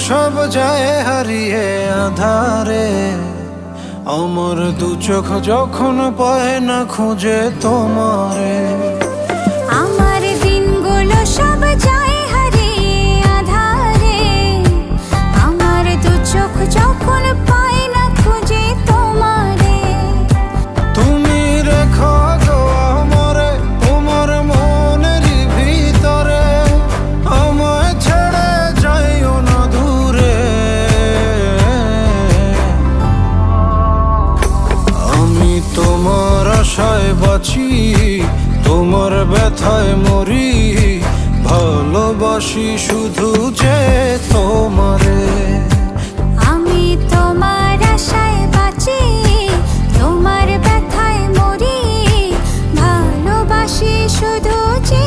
সব যায় হারিয়ে আধারে, আমার দু চোখ যখন পায় না খুঁজে তোমারে। আমার দিনগুলো সব যায় হারিয়ে আধারে, আমার দু চোখ যখন পায় না খুঁজে তোমারে। তুমি রেখো গো আমারে তোমার মনের ভিতরে, আমায় ছেড়ে যাইও না দূরে। আমি তোমার আশায় বাঁচি, তোমার ব্যথায় মরি, ভালোবাসি শুধু যে তোমারে।